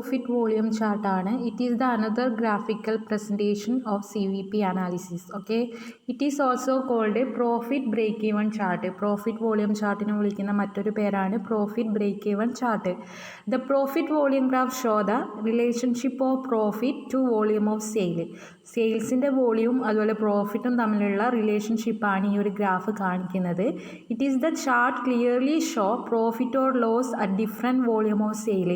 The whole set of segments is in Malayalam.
profit volume chart ആണ്. It is the another graphical presentation of CVP analysis. Okay, it is also called a profit break even chart. Profit volume chart നെ വിളിക്കുന്ന മറ്റൊരു പേരാണ് profit break even chart. The profit volume graph show the relationship of profit to volume of sale. സെയിൽസിൻ്റെ വോളിയം അതുപോലെ പ്രോഫിറ്റും തമ്മിലുള്ള റിലേഷൻഷിപ്പാണ് ഈ ഒരു ഗ്രാഫ് കാണിക്കുന്നത്. It is the chart clearly show profit or loss at different volume of sale.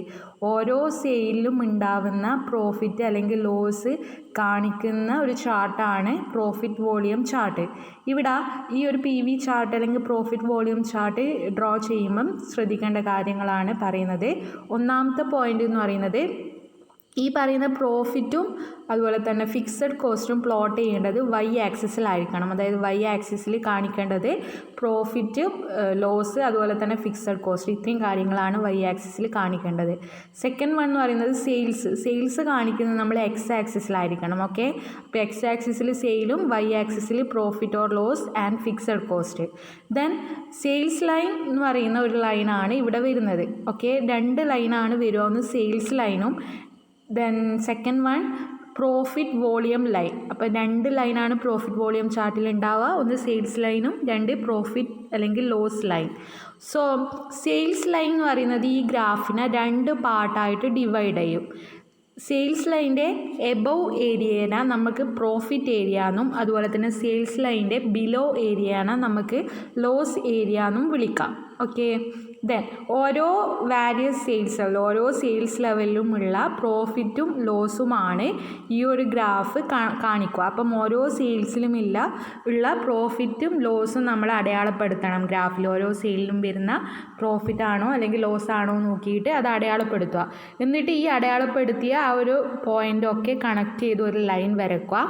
ഓരോ സെയിലിലും ഉണ്ടാവുന്ന പ്രോഫിറ്റ് അല്ലെങ്കിൽ ലോസ് കാണിക്കുന്ന ഒരു ചാർട്ടാണ് പ്രോഫിറ്റ് വോളിയം ചാർട്ട്. ഇവിടെ ഈ ഒരു PV ചാർട്ട് അല്ലെങ്കിൽ പ്രോഫിറ്റ് വോളിയം ചാർട്ട് ഡ്രോ ചെയ്യുമ്പം ശ്രദ്ധിക്കേണ്ട കാര്യങ്ങളാണ് പറയുന്നത്. ഒന്നാമത്തെ പോയിന്റ് എന്ന് പറയുന്നത് ഈ പറയുന്ന പ്രോഫിറ്റും അതുപോലെ തന്നെ ഫിക്സഡ് കോസ്റ്റും പ്ലോട്ട് ചെയ്യേണ്ടത് Y ആക്സിസിലായിരിക്കണം. അതായത് Y ആക്സിസിൽ കാണിക്കേണ്ടത് പ്രോഫിറ്റ്, ലോസ്, അതുപോലെ തന്നെ ഫിക്സഡ് കോസ്റ്റ്, ഇത്രയും കാര്യങ്ങളാണ് Y ആക്സിസിൽ കാണിക്കേണ്ടത്. സെക്കൻഡ് വൺ എന്ന് പറയുന്നത് സെയിൽസ് കാണിക്കുന്നത് നമ്മൾ X ആക്സിസിലായിരിക്കണം. ഓക്കെ, അപ്പോൾ X ആക്സിസിൽ സെയിലും Y ആക്സിസിൽ profit or loss and fixed cost. Then sales line എന്ന് പറയുന്ന ഒരു ലൈനാണ് ഇവിടെ വരുന്നത്. ഓക്കെ, രണ്ട് ലൈനാണ് വരിക, ഒന്ന് സെയിൽസ് ലൈനും then second one profit volume line. അപ്പോൾ രണ്ട് ലൈനാണ് പ്രോഫിറ്റ് വോളിയം ചാർട്ടിൽ ഉണ്ടാവുക, ഒന്ന് സെയിൽസ് ലൈനും രണ്ട് പ്രോഫിറ്റ് അല്ലെങ്കിൽ loss line. So sales line എന്ന് പറയുന്നത് ഈ ഗ്രാഫിനെ രണ്ട് പാർട്ടായിട്ട് ഡിവൈഡ് ചെയ്യും. സെയിൽസ് ലൈൻ്റെ എബവ് ഏരിയനെ നമുക്ക് പ്രോഫിറ്റ് ഏരിയ എന്നും അതുപോലെ തന്നെ സെയിൽസ് ലൈൻ്റെ ബിലോ ഏരിയനെ നമുക്ക് ലോസ് ഏരിയ എന്നും വിളിക്കാം. ഓക്കെ, ദെൻ ഓരോ വാരിയസ് സെയിൽസ് ഓരോ സെയിൽസ് ലെവലിലുമുള്ള പ്രോഫിറ്റും ലോസുമാണ് ഈ ഒരു ഗ്രാഫ് കാണിക്കുക. അപ്പം ഓരോ സെയിൽസിലും ഉള്ള പ്രോഫിറ്റും ലോസും നമ്മൾ അടയാളപ്പെടുത്തണം ഗ്രാഫിൽ. ഓരോ സെയിലിലും വരുന്ന പ്രോഫിറ്റ് ആണോ അല്ലെങ്കിൽ ലോസ് ആണോ നോക്കിയിട്ട് അത് അടയാളപ്പെടുത്തുക. എന്നിട്ട് ഈ അടയാളപ്പെടുത്തിയ ആ ഒരു പോയിൻ്റൊക്കെ കണക്ട് ചെയ്ത് ഒരു ലൈൻ വരയ്ക്കുക.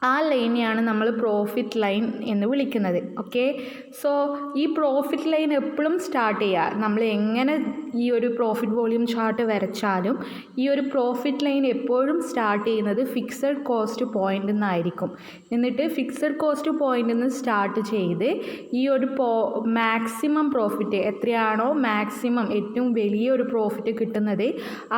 ആ ലൈനെയാണ് നമ്മൾ പ്രോഫിറ്റ് ലൈൻ എന്ന് വിളിക്കുന്നത്. ഓക്കെ, സോ ഈ പ്രോഫിറ്റ് ലൈൻ എപ്പോഴും സ്റ്റാർട്ട് ചെയ്യുക, നമ്മൾ എങ്ങനെ ഈ ഒരു പ്രോഫിറ്റ് വോളിയം ചാർട്ട് വരച്ചാലും ഈ ഒരു പ്രോഫിറ്റ് ലൈൻ എപ്പോഴും സ്റ്റാർട്ട് ചെയ്യുന്നത് ഫിക്സഡ് കോസ്റ്റ് പോയിൻ്റിൽ നിന്നായിരിക്കും. എന്നിട്ട് ഫിക്സഡ് കോസ്റ്റ് പോയിൻ്റിൽ നിന്ന് സ്റ്റാർട്ട് ചെയ്ത് ഈ ഒരു മാക്സിമം പ്രോഫിറ്റ് എത്രയാണോ മാക്സിമം ഏറ്റവും വലിയൊരു പ്രോഫിറ്റ് കിട്ടുന്നത്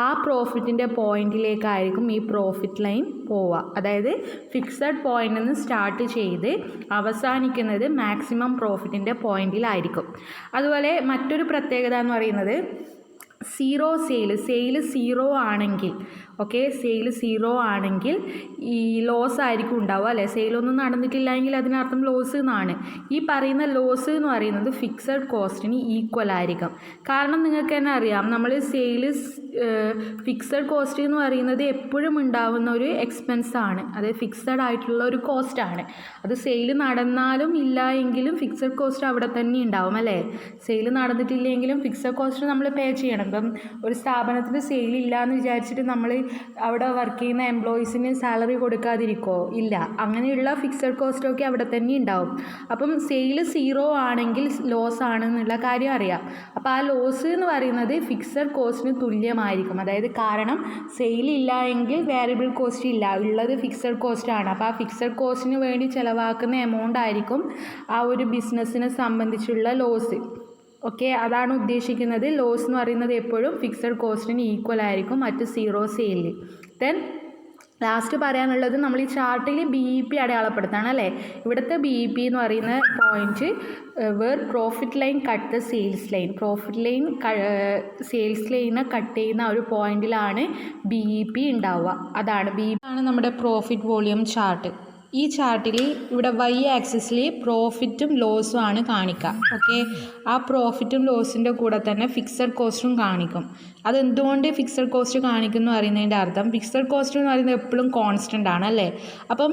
ആ പ്രോഫിറ്റിൻ്റെ പോയിന്റിലേക്കായിരിക്കും ഈ പ്രോഫിറ്റ് ലൈൻ പോവുക. അതായത് ഫിക്സഡ് പോയിന്റിൽ നിന്ന് സ്റ്റാർട്ട് ചെയ്ത് അവസാനിക്കുന്നത് മാക്സിമം പ്രോഫിറ്റിൻ്റെ പോയിന്റിലായിരിക്കും. അതുപോലെ മറ്റൊരു പ്രത്യേകത എന്ന് പറയുന്നത് സെയിൽ സീറോ ആണെങ്കിൽ, ഓക്കെ, സെയിൽ സീറോ ആണെങ്കിൽ ഈ ലോസ് ആയിരിക്കും ഉണ്ടാവുക അല്ലേ. സെയിലൊന്നും നടന്നിട്ടില്ല എങ്കിൽ അതിനർത്ഥം ലോസ് എന്നാണ്. ഈ പറയുന്ന ലോസ് എന്ന് പറയുന്നത് ഫിക്സഡ് കോസ്റ്റിന് ഈക്വൽ ആയിരിക്കും. കാരണം നിങ്ങൾക്ക് തന്നെ അറിയാം, നമ്മൾ ഫിക്സഡ് കോസ്റ്റ് എന്ന് പറയുന്നത് എപ്പോഴും ഉണ്ടാവുന്ന ഒരു എക്സ്പെൻസ് ആണ്. അത് ഫിക്സഡ് ആയിട്ടുള്ള ഒരു കോസ്റ്റാണ്. അത് സെയിൽ നടന്നാലും ഇല്ല എങ്കിലും ഫിക്സഡ് കോസ്റ്റ് അവിടെ തന്നെ ഉണ്ടാവും അല്ലേ. സെയിൽ നടന്നിട്ടില്ലെങ്കിലും ഫിക്സഡ് കോസ്റ്റ് നമ്മൾ പേ ചെയ്യണം. ഇപ്പം ഒരു സ്ഥാപനത്തിന് സെയിൽ ഇല്ല എന്ന് വിചാരിച്ചിട്ട് നമ്മൾ അവിടെ വർക്ക് ചെയ്യുന്ന എംപ്ലോയീസിന് സാലറി കൊടുക്കാതിരിക്കുമോ? ഇല്ല. അങ്ങനെയുള്ള ഫിക്സഡ് കോസ്റ്റൊക്കെ അവിടെ തന്നെ ഉണ്ടാവും. അപ്പം സെയിൽ സീറോ ആണെങ്കിൽ ലോസ് ആണെന്നുള്ള കാര്യം അറിയാം. അപ്പോൾ ആ ലോസ് എന്ന് പറയുന്നത് ഫിക്സഡ് കോസ്റ്റിന് തുല്യമായിരിക്കും. അതായത് കാരണം സെയിൽ ഇല്ല എങ്കിൽ വേരിയബിൾ കോസ്റ്റ് ഇല്ല, ഉള്ളത് ഫിക്സഡ് കോസ്റ്റാണ്. അപ്പോൾ ആ ഫിക്സഡ് കോസ്റ്റിന് വേണ്ടി ചിലവാക്കുന്ന എമൗണ്ട് ആയിരിക്കും ആ ഒരു ബിസിനസ്സിനെ സംബന്ധിച്ചുള്ള ലോസ്. ഓക്കെ, അതാണ് ഉദ്ദേശിക്കുന്നത്. ലോസ് എന്ന് പറയുന്നത് എപ്പോഴും ഫിക്സഡ് കോസ്റ്റിന് ഈക്വൽ ആയിരിക്കും മറ്റ് സീറോ സെയിലിൽ. ദെൻ ലാസ്റ്റ് പറയാനുള്ളത് നമ്മൾ ഈ ചാർട്ടിൽ BEP അടയാളപ്പെടുത്താണ് അല്ലേ. ഇവിടുത്തെ BEP എന്ന് പറയുന്ന point where profit line cut the sales line. Profit line sales ലൈനെ കട്ട് ചെയ്യുന്ന ഒരു പോയിന്റിലാണ് BEP ഉണ്ടാവുക. അതാണ് BEP ആണ് നമ്മുടെ പ്രോഫിറ്റ് വോളിയം ചാർട്ട്. ഈ ചാർട്ടിൽ ഇവിടെ Y ആക്സിസിൽ പ്രോഫിറ്റും ലോസും ആണ് കാണിക്കുക. ഓക്കെ, ആ പ്രോഫിറ്റും ലോസിൻ്റെ കൂടെ തന്നെ ഫിക്സഡ് കോസ്റ്റും കാണിക്കും. അതെന്തുകൊണ്ട് ഫിക്സഡ് കോസ്റ്റ് കാണിക്കുന്നു പറയുന്നതിൻ്റെ അർത്ഥം ഫിക്സഡ് കോസ്റ്റ് എന്ന് പറയുന്നത് എപ്പോഴും കോൺസ്റ്റൻ്റ് ആണ് അല്ലേ. അപ്പം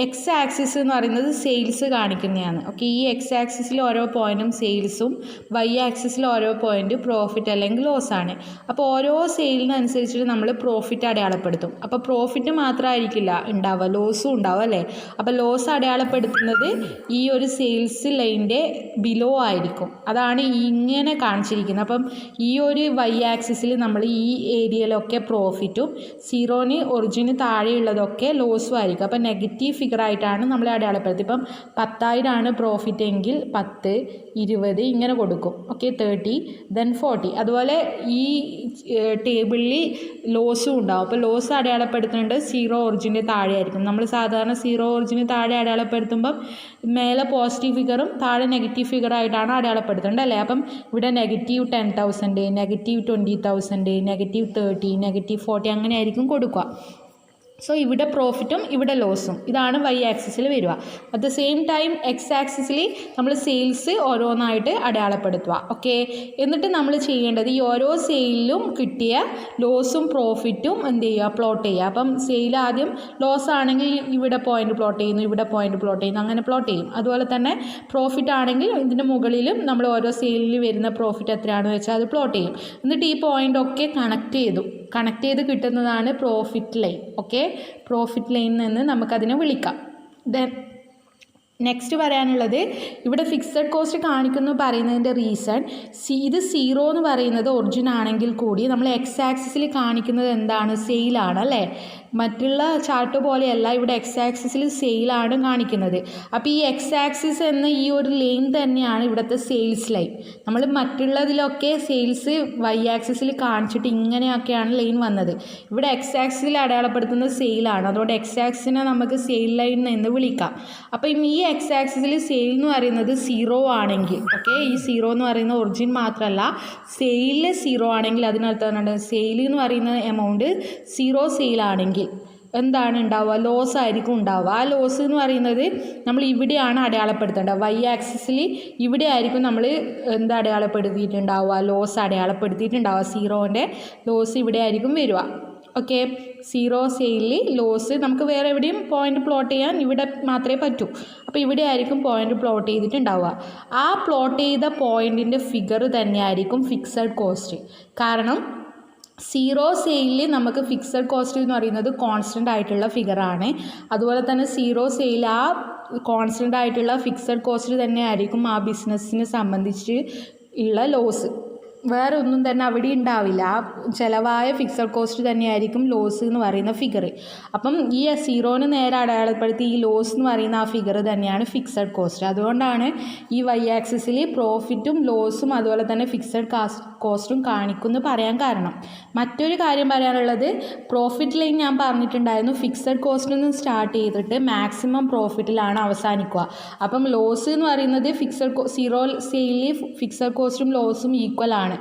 X ആക്സിസ് എന്ന് പറയുന്നത് സെയിൽസ് കാണിക്കുന്നതാണ്. ഓക്കെ, ഈ X ആക്സിസിൽ ഓരോ പോയിൻറ്റും സെയിൽസും Y ആക്സിസിൽ ഓരോ പോയിൻറ്റ് പ്രോഫിറ്റ് അല്ലെങ്കിൽ ലോസ് ആണ്. അപ്പോൾ ഓരോ സെയിലിനനുസരിച്ചിട്ട് നമ്മൾ പ്രോഫിറ്റ് അടയാളപ്പെടുത്തും. അപ്പോൾ പ്രോഫിറ്റ് മാത്രമായിരിക്കില്ല ഉണ്ടാവുക, ലോസും ഉണ്ടാവും അല്ലേ. അപ്പോൾ ലോസ് അടയാളപ്പെടുത്തുന്നത് ഈ ഒരു സെയിൽസ് ലൈൻ്റെ ബിലോ ആയിരിക്കും. അതാണ് ഇങ്ങനെ കാണിച്ചിരിക്കുന്നത്. അപ്പം ഈ ഒരു വൈ ആക്സിസിൽ നമ്മൾ ഈ ഏരിയയിലൊക്കെ പ്രോഫിറ്റും സീറോന് ഒറിജിന് താഴെയുള്ളതൊക്കെ ലോസും ആയിരിക്കും. അപ്പം നെഗറ്റീവ് ഫിഗർ ആയിട്ടാണ് നമ്മൾ അടയാളപ്പെടുത്തുന്നത്. ഇപ്പം 10,000 ആണ് പ്രോഫിറ്റ് എങ്കിൽ 10, 20 ഇങ്ങനെ കൊടുക്കും. Okay, 30, then 40. അതുപോലെ ഈ ടേബിളിൽ ലോസും ഉണ്ടാവും. അപ്പോൾ ലോസ് അടയാളപ്പെടുത്തുന്നുണ്ട് സീറോ ഒറിജിൻ്റെ താഴെ ആയിരിക്കും. നമ്മൾ സാധാരണ സീറോ ഒറിജിന് താഴെ അടയാളപ്പെടുത്തുമ്പം മേലെ പോസിറ്റീവ് ഫിഗറും താഴെ നെഗറ്റീവ് ഫിഗറായിട്ടാണ് അടയാളപ്പെടുത്തേണ്ടത് അല്ലേ. അപ്പം ഇവിടെ -10,000, -20,000, -30, -40 അങ്ങനെ ആയിരിക്കും കൊടുക്കുക. സോ ഇവിടെ പ്രോഫിറ്റും ഇവിടെ ലോസും ഇതാണ് വൈ ആക്സിസിൽ വരിക. At the same time X ആക്സിസിൽ നമ്മൾ സെയിൽസ് ഓരോന്നായിട്ട് അടയാളപ്പെടുത്തുക. ഓക്കെ, എന്നിട്ട് നമ്മൾ ചെയ്യേണ്ടത് ഈ ഓരോ സെയിലിലും കിട്ടിയ ലോസും പ്രോഫിറ്റും എന്ത് ചെയ്യുക, പ്ലോട്ട് ചെയ്യുക. അപ്പം സെയിൽ ആദ്യം ലോസ് ആണെങ്കിൽ ഇവിടെ പോയിന്റ് പ്ലോട്ട് ചെയ്യുന്നു, ഇവിടെ പോയിന്റ് പ്ലോട്ട് ചെയ്യുന്നു, അങ്ങനെ പ്ലോട്ട് ചെയ്യും. അതുപോലെ തന്നെ പ്രോഫിറ്റ് ആണെങ്കിൽ ഇതിൻ്റെ മുകളിലും നമ്മൾ ഓരോ സെയിലിൽ വരുന്ന പ്രോഫിറ്റ് എത്രയാണെന്ന് വെച്ചാൽ അത് പ്ലോട്ട് ചെയ്യും. എന്നിട്ട് ഈ പോയിന്റ് ഒക്കെ കണക്ട് ചെയ്ത് കിട്ടുന്നതാണ് പ്രോഫിറ്റ് ലൈൻ. ഓക്കെ, പ്രോഫിറ്റ് ലൈനിൽ നിന്ന് നമുക്കതിനെ വിളിക്കാം. ദെൻ നെക്സ്റ്റ് പറയാനുള്ളത് ഇവിടെ ഫിക്സഡ് കോസ്റ്റ് കാണിക്കുന്നു പറയുന്നതിൻ്റെ റീസൺ ഇത് സീറോ എന്ന് പറയുന്നത് ഒറിജിൻ ആണെങ്കിൽ കൂടി നമ്മൾ എക്സ് ആക്സിസിൽ കാണിക്കുന്നത് എന്താണ്, സെയിലാണ് അല്ലേ. മറ്റുള്ള ചാർട്ട് പോലെയല്ല, ഇവിടെ എക്സ് ആക്സിസിൽ സെയിലാണ് കാണിക്കുന്നത്. അപ്പോൾ ഈ എക്സ് ആക്സിസ് എന്ന ഈ ഒരു ലൈൻ തന്നെയാണ് ഇവിടുത്തെ സെയിൽസ് ലൈൻ. നമ്മൾ മറ്റുള്ളതിലൊക്കെ സെയിൽസ് വൈ ആക്സിസിൽ കാണിച്ചിട്ട് ഇങ്ങനെയൊക്കെയാണ് ലൈൻ വന്നത്. ഇവിടെ എക്സ് ആക്സിസിൽ അടയാളപ്പെടുത്തുന്നത് സെയിലാണ്. അതുകൊണ്ട് എക്സ് ആക്സിസിനെ നമുക്ക് സെയിൽ ലൈൻ എന്ന് വിളിക്കാം. അപ്പം ഈ എക്സ് ആക്സിസിൽ സെയിൽ എന്ന് പറയുന്നത് സീറോ ആണെങ്കിൽ, ഓക്കെ, ഈ സീറോ എന്ന് പറയുന്ന ഒറിജിൻ മാത്രമല്ല സെയിൽ സീറോ ആണെങ്കിൽ അതിനർത്ഥം സെയിൽ എന്ന് പറയുന്ന എമൗണ്ട് സീറോ സെയിൽ ആണെങ്കിൽ എന്താണ് ഉണ്ടാവുക, ലോസ് ആയിരിക്കും ഉണ്ടാവുക. ആ ലോസ് എന്ന് പറയുന്നത് നമ്മൾ ഇവിടെയാണ് അടയാളപ്പെടുത്തേണ്ടത്. വൈ ആക്സിസിൽ ഇവിടെ ആയിരിക്കും നമ്മൾ എന്ത് അടയാളപ്പെടുത്തിയിട്ടുണ്ടാവുക, ലോസ് അടയാളപ്പെടുത്തിയിട്ടുണ്ടാവുക. സീറോൻ്റെ ലോസ് ഇവിടെ ആയിരിക്കും വരിക. ഓക്കെ, സീറോ സെയിലിൽ ലോസ് നമുക്ക് വേറെ എവിടെയും പോയിന്റ് പ്ലോട്ട് ചെയ്യാൻ ഇവിടെ മാത്രമേ പറ്റൂ. അപ്പോൾ ഇവിടെ ആയിരിക്കും പോയിന്റ് പ്ലോട്ട് ചെയ്തിട്ടുണ്ടാവുക. ആ പ്ലോട്ട് ചെയ്ത പോയിന്റിൻ്റെ ഫിഗർ തന്നെയായിരിക്കും ഫിക്സഡ് കോസ്റ്റ്. കാരണം സീറോ സെയിലിൽ നമുക്ക് ഫിക്സഡ് കോസ്റ്റ് എന്ന് പറയുന്നത് കോൺസ്റ്റൻ്റ് ആയിട്ടുള്ള ഫിഗറാണ്. അതുപോലെ തന്നെ സീറോ സെയിൽ ആ കോൺസ്റ്റൻ്റ് ആയിട്ടുള്ള ഫിക്സഡ് കോസ്റ്റ് തന്നെയായിരിക്കും ആ ബിസിനസ്സിനെ സംബന്ധിച്ച് ഉള്ള ലോസ്. വേറെ ഒന്നും തന്നെ അവിടെ ഉണ്ടാവില്ല. ആ ചിലവായ ഫിക്സഡ് കോസ്റ്റ് തന്നെയായിരിക്കും ലോസ് എന്ന് പറയുന്ന ഫിഗർ. അപ്പം ഈ സീറോന് നേരെ അടയാളപ്പെടുത്തി ഈ ലോസ് എന്ന് പറയുന്ന ആ ഫിഗർ തന്നെയാണ് ഫിക്സഡ് കോസ്റ്റ്. അതുകൊണ്ടാണ് ഈ വൈ ആക്സിസിൽ പ്രോഫിറ്റും ലോസും അതുപോലെ തന്നെ ഫിക്സഡ് കോസ്റ്റും കാണിക്കുമെന്ന് പറയാൻ കാരണം. മറ്റൊരു കാര്യം പറയാനുള്ളത്, പ്രോഫിറ്റ് ലൈൻ ഞാൻ പറഞ്ഞിട്ടുണ്ടായിരുന്നു ഫിക്സഡ് കോസ്റ്റിൽ നിന്ന് സ്റ്റാർട്ട് ചെയ്തിട്ട് മാക്സിമം പ്രോഫിറ്റിലാണ് അവസാനിക്കുക. അപ്പം ലോസ് എന്ന് പറയുന്നത് സീറോ സെയിലിൽ ഫിക്സഡ് കോസ്റ്റും ലോസും ഈക്വൽ ആണ്.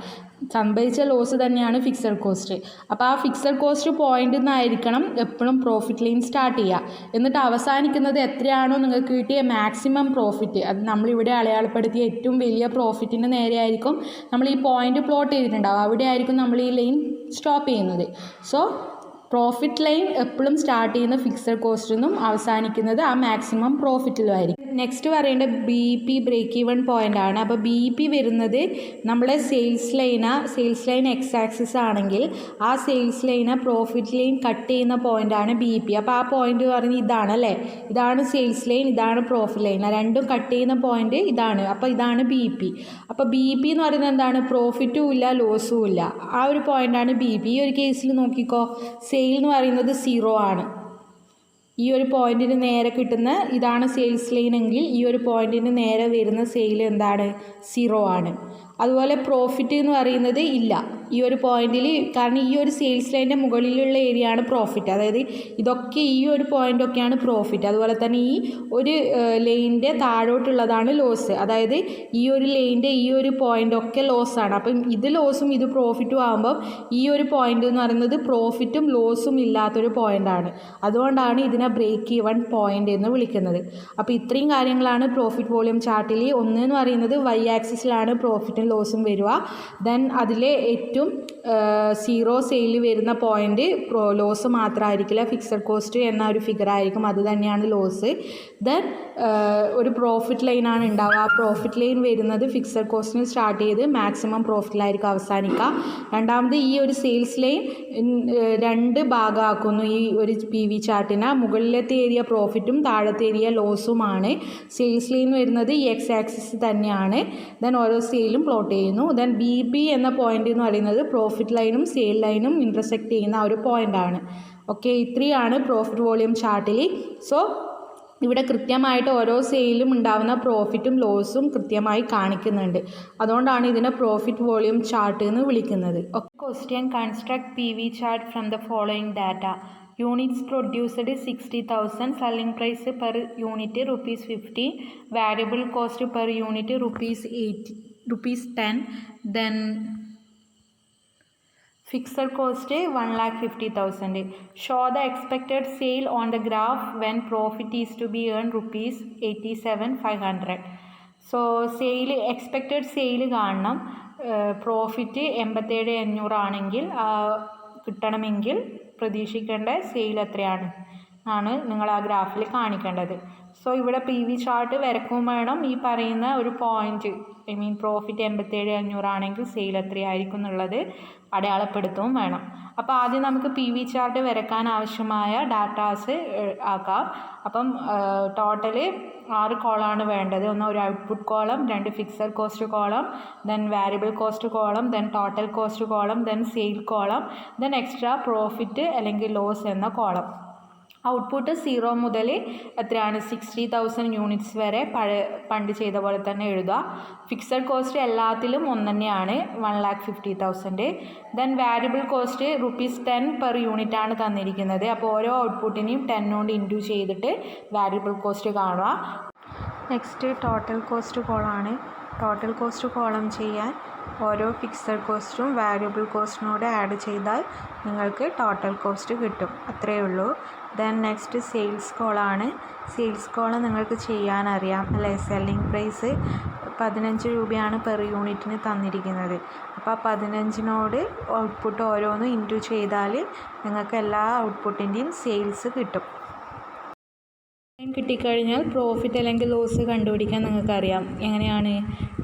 സംഭവിച്ച ലോസ് തന്നെയാണ് ഫിക്സഡ് കോസ്റ്റ്. അപ്പോൾ ആ ഫിക്സഡ് കോസ്റ്റ് പോയിന്റിൽ നിന്നായിരിക്കണം എപ്പോഴും പ്രോഫിറ്റ് ലൈൻ സ്റ്റാർട്ട് ചെയ്യുക. എന്നിട്ട് അവസാനിക്കുന്നത് എത്രയാണോ നിങ്ങൾക്ക് കിട്ടിയ മാക്സിമം പ്രോഫിറ്റ്, അത് നമ്മളിവിടെ അടയാളപ്പെടുത്തിയ ഏറ്റവും വലിയ പ്രോഫിറ്റിൻ്റെ നേരെ ആയിരിക്കും നമ്മൾ ഈ പോയിന്റ് പ്ലോട്ട് ചെയ്തിട്ടുണ്ടാവും. അവിടെ ആയിരിക്കും നമ്മൾ ഈ ലൈൻ സ്റ്റോപ്പ് ചെയ്യുന്നത്. സോ പ്രോഫിറ്റ് ലൈൻ എപ്പോഴും സ്റ്റാർട്ട് ചെയ്യുന്ന ഫിക്സഡ് കോസ്റ്റിൽ നിന്നും അവസാനിക്കുന്നത് ആ മാക്സിമം പ്രോഫിറ്റിലും ആയിരിക്കും. നെക്സ്റ്റ് പറയേണ്ടത് BP ബ്രേക്ക് ഈവൺ പോയിൻ്റ് ആണ്. അപ്പോൾ BP വരുന്നത് നമ്മുടെ സെയിൽസ് ലൈൻ എക്സ് ആക്സിസ് ആണെങ്കിൽ ആ സെയിൽസ് ലൈനെ പ്രോഫിറ്റ് ലൈൻ കട്ട് ചെയ്യുന്ന പോയിൻ്റാണ് BP. അപ്പോൾ ആ പോയിന്റ് പറഞ്ഞ് ഇതാണ് അല്ലേ, ഇതാണ് സെയിൽസ് ലൈൻ, ഇതാണ് പ്രോഫിറ്റ് ലൈൻ, രണ്ടും കട്ട് ചെയ്യുന്ന പോയിന്റ് ഇതാണ്. അപ്പോൾ ഇതാണ് BP. അപ്പോൾ BP എന്ന് പറയുന്നത് എന്താണ്, പ്രോഫിറ്റും ഇല്ല ലോസും ഇല്ല, ആ ഒരു പോയിൻ്റാണ് BP. ഈ ഒരു കേസിൽ നോക്കിക്കോ, സെയിൽ എന്ന് പറയുന്നത് സീറോ ആണ്. ഈ ഒരു പോയിന്റിന് നേരെ കിട്ടുന്ന ഇതാണ് സെയിൽസ് ലൈൻ എങ്കിൽ ഈ ഒരു പോയിന്റിന് നേരെ വരുന്ന സെയിൽ എന്താണ്, സീറോ ആണ്. അതുപോലെ പ്രോഫിറ്റ് എന്ന് പറയുന്നത് ഇല്ല ഈ ഒരു പോയിന്റിൽ, കാരണം ഈ ഒരു സെയിൽസ് ലൈൻ്റെ മുകളിലുള്ള ഏരിയ ആണ് പ്രോഫിറ്റ്. അതായത് ഇതൊക്കെ ഈ ഒരു പോയിൻ്റൊക്കെയാണ് പ്രോഫിറ്റ്. അതുപോലെ തന്നെ ഈ ഒരു ലൈനിൻ്റെ താഴോട്ടുള്ളതാണ് ലോസ്. അതായത് ഈ ഒരു ലൈനിൻ്റെ ഈ ഒരു പോയിൻ്റൊക്കെ ലോസാണ്. അപ്പം ഇത് ലോസും ഇത് പ്രോഫിറ്റും ആകുമ്പം ഈ ഒരു പോയിൻ്റ് എന്ന് പറയുന്നത് പ്രോഫിറ്റും ലോസും ഇല്ലാത്തൊരു പോയിൻ്റാണ്. അതുകൊണ്ടാണ് ഇതിനെ ബ്രേക്ക് ഈവൺ പോയിൻ്റ് എന്ന് വിളിക്കുന്നത്. അപ്പോൾ ഇത്രയും കാര്യങ്ങളാണ് പ്രോഫിറ്റ് വോളിയം ചാർട്ടിൽ. ഒന്ന് എന്ന് പറയുന്നത് വൈ ആക്സിസിലാണ് പ്രോഫിറ്റും ലോസും വരിക. ദെൻ അതിലെ ഏറ്റവും സീറോ സെയിൽ വരുന്ന പോയിൻ്റ് ലോസ് മാത്രമായിരിക്കില്ല, ഫിക്സഡ് കോസ്റ്റ് എന്ന ഒരു ഫിഗർ ആയിരിക്കും, അത് തന്നെയാണ് ലോസ്. ദെൻ ഒരു പ്രോഫിറ്റ് ലൈനാണ് ഉണ്ടാവുക. ആ പ്രോഫിറ്റ് ലൈൻ വരുന്നത് ഫിക്സഡ് കോസ്റ്റിന് സ്റ്റാർട്ട് ചെയ്ത് മാക്സിമം പ്രോഫിറ്റിലായിരിക്കും അവസാനിക്കുക. രണ്ടാമത് ഈ ഒരു സെയിൽസ് ലൈൻ രണ്ട് ഭാഗമാക്കുന്നു ഈ ഒരു PV ചാർട്ടിന്. മുകളിലത്തെ ഏരിയ പ്രോഫിറ്റും താഴത്തെ ഏരിയ ലോസുമാണ്. സെയിൽസ് ലൈൻ വരുന്നത് ഈ X ആക്സിസ് തന്നെയാണ്. ദെൻ ഓരോ സെയിലും പ്ലോട്ട് ചെയ്യുന്നു. ദെൻ BB എന്ന പോയിന്റ് എന്ന് പറയുന്നത് പ്രോഫിറ്റ് ലൈനും സെയിൽ ലൈനും ഇൻ്റർസെക്റ്റ് ചെയ്യുന്ന ഒരു പോയിൻ്റാണ്. ഓക്കെ, ഇത്രയാണ് പ്രോഫിറ്റ് വോളിയം ചാർട്ടിൽ. സോ ഇവിടെ കൃത്യമായിട്ട് ഓരോ സെയിലും ഉണ്ടാകുന്ന പ്രോഫിറ്റും ലോസും കൃത്യമായി കാണിക്കുന്നുണ്ട്. അതുകൊണ്ടാണ് ഇതിനെ പ്രോഫിറ്റ് വോളിയം ചാർട്ട് എന്ന് വിളിക്കുന്നത്. Question: construct PV chart from the following data. Units produced 60,000, selling price per unit ₹50, variable cost per unit ₹10, then fixed cost 1,50,000. Show the expected sale on the graph when profit is to be earned ₹87,500. So expected sale കാണണം. പ്രോഫിറ്റ് 87,500 ആണെങ്കിൽ കിട്ടണമെങ്കിൽ പ്രതീക്ഷിക്കേണ്ട സെയിൽ എത്രയാണ് നിങ്ങൾ ആ ഗ്രാഫിൽ കാണിക്കേണ്ടത്. സോ ഇവിടെ PV ചാർട്ട് വരക്കും വേണം. ഈ പറയുന്ന ഒരു പോയിന്റ്, പ്രോഫിറ്റ് 87,500 ആണെങ്കിൽ സെയിൽ എത്രയായിരിക്കും എന്നുള്ളത് അടയാളപ്പെടുത്തുകയും വേണം. അപ്പോൾ ആദ്യം നമുക്ക് PV ചാർട്ട് വരക്കാൻ ആവശ്യമായ ഡാറ്റാസ് ആക്കാം. അപ്പം ടോട്ടൽ 6 കോളമാണ് വേണ്ടത്. ഒന്ന് ഒരു output column, 2 fixed cost column, then variable cost column, then total cost column, then sale column, then extra profit അല്ലെങ്കിൽ ലോസ് എന്ന കോളം. ഔട്ട്പുട്ട് 0 മുതൽ എത്രയാണ് 60,000 യൂണിറ്റ്സ് വരെ പണ്ട് ചെയ്ത പോലെ തന്നെ എഴുതുക. ഫിക്സഡ് കോസ്റ്റ് എല്ലാത്തിലും ഒന്ന് തന്നെയാണ്, 1,50,000. Then variable cost ₹10 per unit ആണ് തന്നിരിക്കുന്നത്. അപ്പോൾ ഓരോ ഔട്ട്പുട്ടിനെയും 10 കൊണ്ട് ഇൻറ്റു ചെയ്തിട്ട് വാരിയബിൾ കോസ്റ്റ് കാണുക. നെക്സ്റ്റ് ടോട്ടൽ കോസ്റ്റ് കോളാണ്. ടോട്ടൽ കോസ്റ്റ് കോളം ചെയ്യാൻ ഓരോ ഫിക്സഡ് കോസ്റ്റും വാരിയബിൾ കോസ്റ്റിനോട് ആഡ് ചെയ്താൽ നിങ്ങൾക്ക് ടോട്ടൽ കോസ്റ്റ് കിട്ടും. അത്രയേ ഉള്ളൂ. ദെൻ നെക്സ്റ്റ് സെയിൽസ് കോളാണ്. സെയിൽസ് കോളം നിങ്ങൾക്ക് ചെയ്യാനറിയാം അല്ലേ? സെല്ലിംഗ് പ്രൈസ് 15 രൂപയാണ് പെർ യൂണിറ്റിന് തന്നിരിക്കുന്നത്. അപ്പോൾ 15നോട് ഔട്ട്പുട്ട് ഓരോന്നും ഇൻറ്റു ചെയ്താൽ നിങ്ങൾക്ക് എല്ലാ ഔട്ട്പുട്ടിൻ്റെയും സെയിൽസ് കിട്ടും. കിട്ടിക്കഴിഞ്ഞാൽ പ്രോഫിറ്റ് അല്ലെങ്കിൽ ലോസ് കണ്ടുപിടിക്കാൻ നിങ്ങൾക്കറിയാം. എങ്ങനെയാണ്?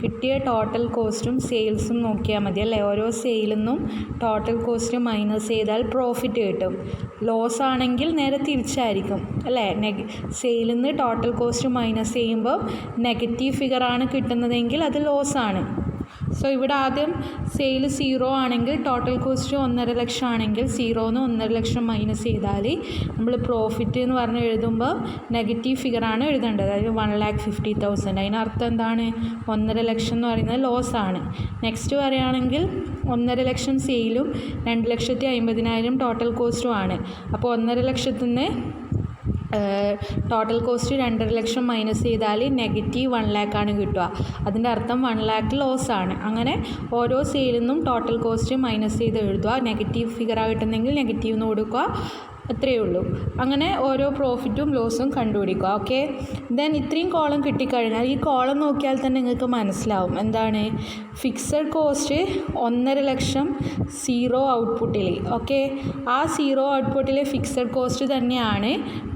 കിട്ടിയ ടോട്ടൽ കോസ്റ്റും സെയിൽസും നോക്കിയാൽ മതി അല്ലേ? ഓരോ സെയിലിൽ നിന്നും ടോട്ടൽ കോസ്റ്റ് മൈനസ് ചെയ്താൽ പ്രോഫിറ്റ് കിട്ടും. ലോസ് ആണെങ്കിൽ നേരെ തിരിച്ചായിരിക്കും അല്ലേ? സെയിലിൽ നിന്ന് ടോട്ടൽ കോസ്റ്റ് മൈനസ് ചെയ്യുമ്പോൾ നെഗറ്റീവ് ഫിഗറാണ് കിട്ടുന്നതെങ്കിൽ അത് ലോസാണ്. സോ ഇവിടെ ആദ്യം സെയിൽ 0 ആണെങ്കിൽ ടോട്ടൽ കോസ്റ്റ് 1.5 ലക്ഷം ആണെങ്കിൽ 0ന്ന് 1.5 ലക്ഷം മൈനസ് ചെയ്താൽ നമ്മൾ പ്രോഫിറ്റ് എന്ന് പറഞ്ഞ് എഴുതുമ്പോൾ നെഗറ്റീവ് ഫിഗറാണ് എഴുതേണ്ടത്. അതായത് 1,50,000. അതിനർത്ഥം എന്താണ്? 1.5 ലക്ഷം എന്ന് പറയുന്നത് ലോസാണ്. നെക്സ്റ്റ് പറയുകയാണെങ്കിൽ 1.5 ലക്ഷം സെയിലും 2,50,000 ടോട്ടൽ കോസ്റ്റും ആണ്. അപ്പോൾ 1.5 ലക്ഷത്തിൽ നിന്ന് ടോട്ടൽ കോസ്റ്റ് 2.5 ലക്ഷം മൈനസ് ചെയ്താൽ നെഗറ്റീവ് 1 ലാക്കാണ് കിട്ടുക. അതിൻ്റെ അർത്ഥം 1 ലാക്ക് ലോസാണ്. അങ്ങനെ ഓരോ സെയിലിൽ നിന്നും ടോട്ടൽ കോസ്റ്റ് മൈനസ് ചെയ്ത് എഴുതുക. നെഗറ്റീവ് ഫിഗറാണ് കിട്ടുന്നെങ്കിൽ നെഗറ്റീവ് എന്ന് കൊടുക്കുക. അത്രയേ ഉള്ളൂ. അങ്ങനെ ഓരോ പ്രോഫിറ്റും ലോസും കണ്ടുപിടിക്കുക. ഓക്കെ, ദെൻ ഇത്രയും കോളം കിട്ടിക്കഴിഞ്ഞാൽ ഈ കോളം നോക്കിയാൽ തന്നെ നിങ്ങൾക്ക് മനസ്സിലാവും എന്താണ് ഫിക്സഡ് കോസ്റ്റ് 1.5 ലക്ഷം 0 ഔട്ട്പുട്ടിൽ. ഓക്കെ, ആ 0 ഔട്ട്പുട്ടിലെ ഫിക്സഡ് കോസ്റ്റ് തന്നെയാണ്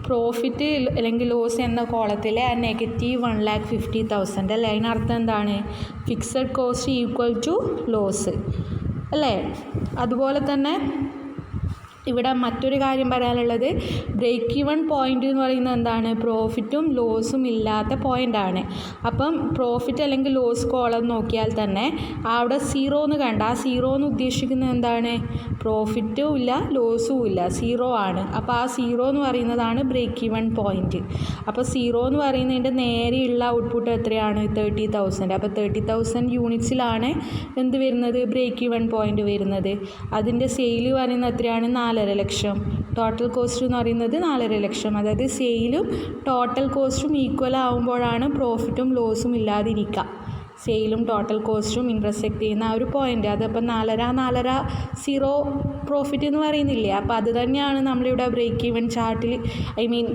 പ്രോഫിറ്റ് അല്ലെങ്കിൽ ലോസ് എന്ന കോളത്തിലെ ആ നെഗറ്റീവ് 1,50,000 അല്ലേ? അതിനർത്ഥം എന്താണ്? Fixed cost equal to loss അല്ലേ? അതുപോലെ തന്നെ ഇവിടെ മറ്റൊരു കാര്യം പറയാനുള്ളത്, ബ്രേക്ക് ഈവൺ പോയിൻ്റ് എന്ന് പറയുന്നത് എന്താണ്? പ്രോഫിറ്റും ലോസും ഇല്ലാത്ത പോയിൻ്റാണ്. അപ്പം പ്രോഫിറ്റ് അല്ലെങ്കിൽ ലോസ് കോളം നോക്കിയാൽ തന്നെ അവിടെ 0 എന്ന് കണ്ട ആ 0 എന്ന് ഉദ്ദേശിക്കുന്നത് എന്താണ്? പ്രോഫിറ്റും ഇല്ല ലോസും ഇല്ല, 0 ആണ്. അപ്പോൾ ആ 0 എന്ന് പറയുന്നതാണ് ബ്രേക്ക് ഈവൺ പോയിൻ്റ്. അപ്പോൾ 0 എന്ന് പറയുന്നതിൻ്റെ നേരെയുള്ള ഔട്ട്പുട്ട് എത്രയാണ്? 30,000. അപ്പോൾ 30,000 യൂണിറ്റ്സിലാണ് എന്ത് വരുന്നത്? ബ്രേക്ക് ഈവൺ പോയിൻ്റ് വരുന്നത്. അതിൻ്റെ സെയിൽ പറയുന്നത് എത്രയാണ്? 4.5 ലക്ഷം. ടോട്ടൽ കോസ്റ്റ് എന്ന് പറയുന്നത് 4.5 ലക്ഷം. അതായത് സെയിലും ടോട്ടൽ കോസ്റ്റും ഈക്വൽ ആകുമ്പോഴാണ് പ്രോഫിറ്റും ലോസും ഇല്ലാതിരിക്കുക. സെയിലും ടോട്ടൽ കോസ്റ്റും ഇൻ്റർസെക്റ്റ് ചെയ്യുന്ന ആ ഒരു പോയിൻ്റ്. അതപ്പോൾ 4.5 സീറോ പ്രോഫിറ്റ് എന്ന് പറയുന്നില്ലേ, അപ്പോൾ അത് തന്നെയാണ് നമ്മളിവിടെ ബ്രേക്ക് ഈവൻ ചാർട്ടിൽ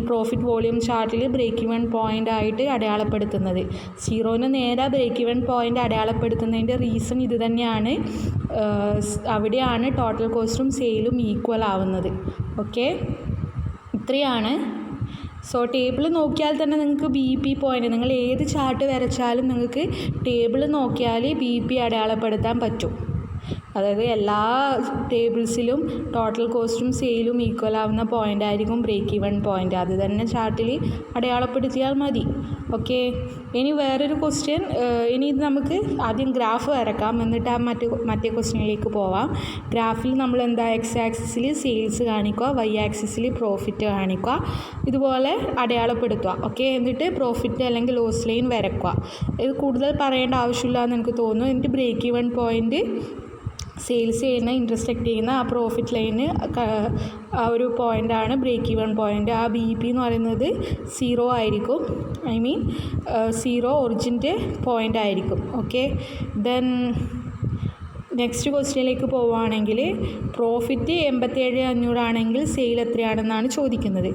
പ്രോഫിറ്റ് വോളിയം ചാർട്ടിൽ ബ്രേക്ക് ഈവൻ പോയിൻ്റ് ആയിട്ട് അടയാളപ്പെടുത്തുന്നത്. സീറോന് നേരെ ബ്രേക്ക് ഈവൻ പോയിൻ്റ് അടയാളപ്പെടുത്തുന്നതിൻ്റെ റീസൺ ഇത് തന്നെയാണ്. അവിടെയാണ് ടോട്ടൽ കോസ്റ്റും സെയിലും ഈക്വൽ ആവുന്നത്. ഓക്കെ, ഇത്രയാണ്. സോ ടേബിൾ നോക്കിയാൽ തന്നെ നിങ്ങൾക്ക് ബി പി പോയിൻ്റ്, നിങ്ങൾ ഏത് ചാർട്ട് വരച്ചാലും നിങ്ങൾക്ക് ടേബിൾ നോക്കിയാൽ ബി പി അടയാളപ്പെടുത്താൻ പറ്റും. അതായത് എല്ലാ ടേബിൾസിലും ടോട്ടൽ കോസ്റ്റും സെയിലും ഈക്വൽ ആവുന്ന പോയിൻ്റ് ആയിരിക്കും ബ്രേക്ക് ഈവൻ പോയിൻ്റ്. അത് തന്നെ ചാർട്ടിൽ അടയാളപ്പെടുത്തിയാൽ മതി. ഓക്കെ, ഇനി വേറൊരു ക്വസ്റ്റ്യൻ. ഇനി ഇത് നമുക്ക് ആദ്യം ഗ്രാഫ് വരക്കാം, എന്നിട്ട് ആ മറ്റേ ക്വസ്റ്റ്യനിലേക്ക് പോവാം. ഗ്രാഫിൽ നമ്മൾ എന്താ എക്സ് ആക്സിസിൽ സെയിൽസ് കാണിക്കുക, വൈ ആക്സിസിൽ പ്രോഫിറ്റ് കാണിക്കുക, ഇതുപോലെ അടയാളപ്പെടുത്തുക. ഓക്കെ, എന്നിട്ട് പ്രോഫിറ്റ് അല്ലെങ്കിൽ ലോസ് ലൈൻ വരക്കുക. ഇത് കൂടുതൽ പറയേണ്ട ആവശ്യമില്ല എന്ന് എനിക്ക് തോന്നുന്നു. എന്നിട്ട് ബ്രേക്ക് ഈവൻ പോയിൻ്റ് സെയിൽസ് ചെയ്യുന്ന ഇൻ്റർസെക്റ്റ് ചെയ്യുന്ന ആ പ്രോഫിറ്റ് ലൈന് ആ ഒരു പോയിൻ്റാണ് ബ്രേക്ക് ഈവൻ പോയിൻ്റ്. ആ ബി പി എന്ന് പറയുന്നത് 0 ആയിരിക്കും. സീറോ ഒറിജിൻ്റെ പോയിൻ്റ് ആയിരിക്കും. ഓക്കെ, ദെൻ നെക്സ്റ്റ് ക്വസ്റ്റ്യനിലേക്ക് പോവുകയാണെങ്കിൽ പ്രോഫിറ്റ് 87,500 ആണെങ്കിൽ സെയിൽ എത്രയാണെന്നാണ് ചോദിക്കുന്നത്.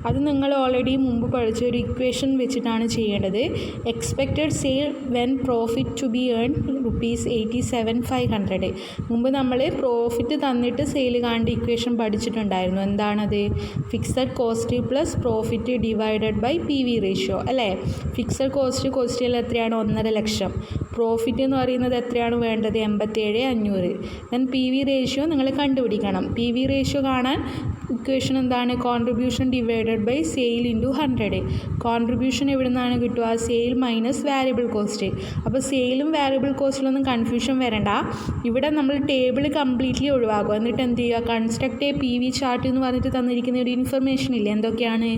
അത് നിങ്ങൾ ഓൾറെഡി മുമ്പ് പഠിച്ച ഒരു ഇക്വേഷൻ വെച്ചിട്ടാണ് ചെയ്യേണ്ടത്. Expected sale when profit to be earn ₹87,500. മുമ്പ് നമ്മൾ പ്രോഫിറ്റ് തന്നിട്ട് സെയിൽ കാണേണ്ട ഇക്വേഷൻ പഠിച്ചിട്ടുണ്ടായിരുന്നു. എന്താണത്? Fixed cost plus profit divided by P V ratio അല്ലേ. ഫിക്സഡ് കോസ്റ്റിൽ എത്രയാണ്? 1.5 ലക്ഷം. പ്രോഫിറ്റ് എന്ന് പറയുന്നത് എത്രയാണ് വേണ്ടത്? 87,500. ദെൻ പി വി റേഷ്യോ നിങ്ങൾ കണ്ടുപിടിക്കണം. പി വി റേഷ്യോ കാണാൻ ഇക്വേഷൻ എന്താണ്? Contribution divided by sale into 100. Contribution എവിടെ നിന്നാണ് കിട്ടുക? Sale minus variable cost. അപ്പോൾ സെയിലും വാരിയബിൾ കോസ്റ്റിലൊന്നും കൺഫ്യൂഷൻ വരണ്ട. ഇവിടെ നമ്മൾ ടേബിൾ കംപ്ലീറ്റ്ലി ഒഴിവാക്കുക. എന്നിട്ട് എന്ത് ചെയ്യുക? Construct a P V chart എന്ന് പറഞ്ഞിട്ട് തന്നിരിക്കുന്ന ഒരു ഇൻഫർമേഷൻ ഇല്ലേ, എന്തൊക്കെയാണ്?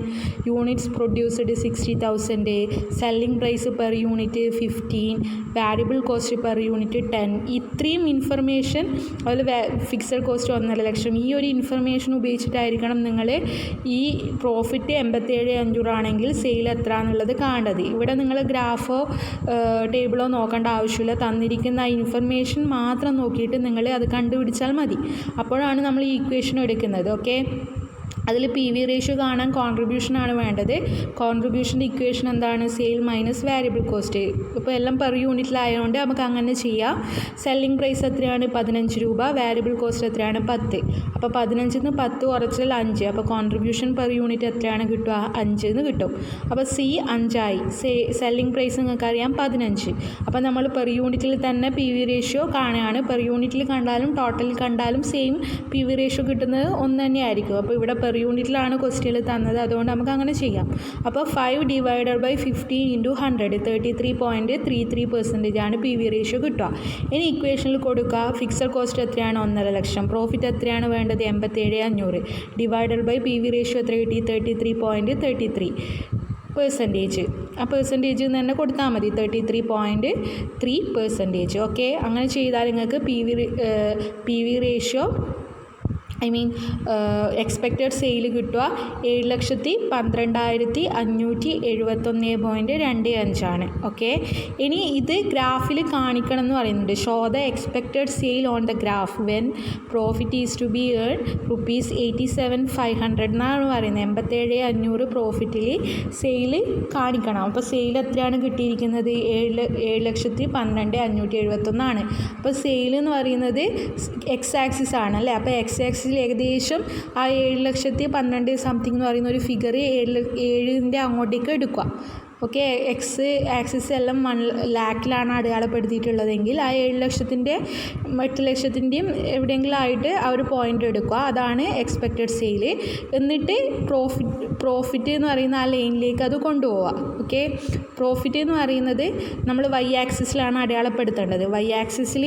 Units produced 60,000, selling price per unit 15, variable cost per unit 10. ഇത്രയും ഇൻഫർമേഷൻ, അതുപോലെ ഫിക്സഡ് കോസ്റ്റ് 1.5 ലക്ഷം. ഈ ഒരു ഇൻഫർമേഷൻ ഉപയോഗിച്ചിട്ടായിരിക്കണം നിങ്ങൾ ഈ പ്രോഫിറ്റ് 87,500 ആണെങ്കിൽ സെയിൽ എത്ര എന്നുള്ളത് കാണേണ്ടത്. ഇവിടെ നിങ്ങൾ ഗ്രാഫോ ടേബിളോ നോക്കേണ്ട ആവശ്യമില്ല. തന്നിരിക്കുന്ന ഇൻഫർമേഷൻ മാത്രം നോക്കിയിട്ട് നിങ്ങൾ അത് കണ്ടുപിടിച്ചാൽ മതി. അപ്പോഴാണ് നമ്മൾ ഈ ഇക്വേഷൻ എടുക്കുന്നത്. ഓക്കെ, അതിൽ പി വി റേഷ്യോ കാണാൻ കോൺട്രിബ്യൂഷനാണ് വേണ്ടത്. കോൺട്രിബ്യൂഷൻ്റെ ഇക്വേഷൻ എന്താണ്? Sale minus variable cost. ഇപ്പോൾ എല്ലാം പെർ യൂണിറ്റിലായതുകൊണ്ട് നമുക്ക് അങ്ങനെ ചെയ്യാം. സെല്ലിംഗ് പ്രൈസ് എത്രയാണ്? 15 രൂപ. വാരിയബിൾ കോസ്റ്റ് എത്രയാണ്? 10. അപ്പോൾ 15 നിന്ന് 10 കുറച്ചാൽ 5. അപ്പോൾ കോൺട്രിബ്യൂഷൻ പെർ യൂണിറ്റ് എത്രയാണ് കിട്ടുക? 5 എന്ന് കിട്ടും. അപ്പോൾ സി 5 ആയി. സെല്ലിംഗ് പ്രൈസ് നിങ്ങൾക്കറിയാം 15. അപ്പോൾ നമ്മൾ പെർ യൂണിറ്റിൽ തന്നെ പി വി റേഷ്യോ കാണുകയാണ്. പെർ യൂണിറ്റിൽ കണ്ടാലും ടോട്ടലിൽ കണ്ടാലും സെയിം പി വി റേഷ്യോ കിട്ടുന്നത് ഒന്ന് തന്നെയായിരിക്കും. അപ്പോൾ ഇവിടെ പെർ യൂണിറ്റിലാണ് ക്വസ്റ്റ്യൻ തന്നത്, അതുകൊണ്ട് നമുക്ക് അങ്ങനെ ചെയ്യാം. അപ്പോൾ 5 ഡിവൈഡഡ് ബൈ 15 ഇൻറ്റു 100 33.33% ആണ് പി വി റേഷ്യോ കിട്ടുക. ഇനി ഇക്വേഷനിൽ കൊടുക്കുക. ഫിക്സഡ് കോസ്റ്റ് എത്രയാണ്? 1.5 ലക്ഷം. പ്രോഫിറ്റ് എത്രയാണ് വേണ്ടത്? 87,500. Divided by P V ratio എത്ര കിട്ടി? 33.33%. ആ പെർസെൻറ്റേജ് തന്നെ കൊടുത്താൽ മതി. 33.3%. ഓക്കെ, അങ്ങനെ ചെയ്താൽ നിങ്ങൾക്ക് P V ratio expected sale കിട്ടുക 7,12,571.25 ആണ്. ഓക്കെ, ഇനി ഇത് ഗ്രാഫിൽ കാണിക്കണം എന്ന് പറയുന്നുണ്ട്. Show the expected sale on the graph when profit is to be earn ₹87,500 എന്നാണ് പറയുന്നത്. 87,500 പ്രോഫിറ്റിൽ സെയിൽ കാണിക്കണം. അപ്പോൾ സെയിൽ എത്രയാണ് കിട്ടിയിരിക്കുന്നത്? 7,12,571 ആണ്. അപ്പോൾ സെയിൽ എന്ന് പറയുന്നത് എക്സ് ആക്സിസ് ആണ് അല്ലേ. അപ്പോൾ എക്സ് ആക്സിസ് ഏകദേശം ആ 7,12,000 സംതിങ് എന്ന് പറയുന്ന ഒരു ഫിഗർ 7ൻ്റെ അങ്ങോട്ടേക്ക് എടുക്കുക. ഓക്കെ, എക്സ് ആക്സിസ് എല്ലാം 1 ലാക്കിലാണ് അടയാളപ്പെടുത്തിയിട്ടുള്ളതെങ്കിൽ ആ 8,00,000ൻ്റെയും എവിടെയെങ്കിലും ആയിട്ട് ആ ഒരു പോയിൻ്റ് എടുക്കുക. അതാണ് എക്സ്പെക്റ്റഡ് സെയിൽ. എന്നിട്ട് പ്രോഫിറ്റ് എന്ന് പറയുന്ന ആ ലൈനിലേക്ക് അത് കൊണ്ടുപോവുക. ഓക്കെ, പ്രോഫിറ്റ് എന്ന് പറയുന്നത് നമ്മൾ വൈ ആക്സിസിലാണ് അടയാളപ്പെടുത്തേണ്ടത്. വൈ ആക്സിസിൽ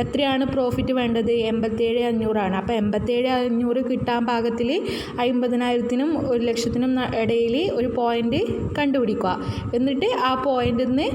എത്രയാണ് പ്രോഫിറ്റ് വേണ്ടത്? 87,500 ആണ്. അപ്പോൾ 87,500 കിട്ടാൻ പാകത്തിൽ 50,000-നും 1,00,000-നും ഇടയിൽ ഒരു പോയിൻ്റ് കണ്ടുപിടിക്കുക. എന്നിട്ട് ആ പോയിൻ്റിൽ നിന്ന്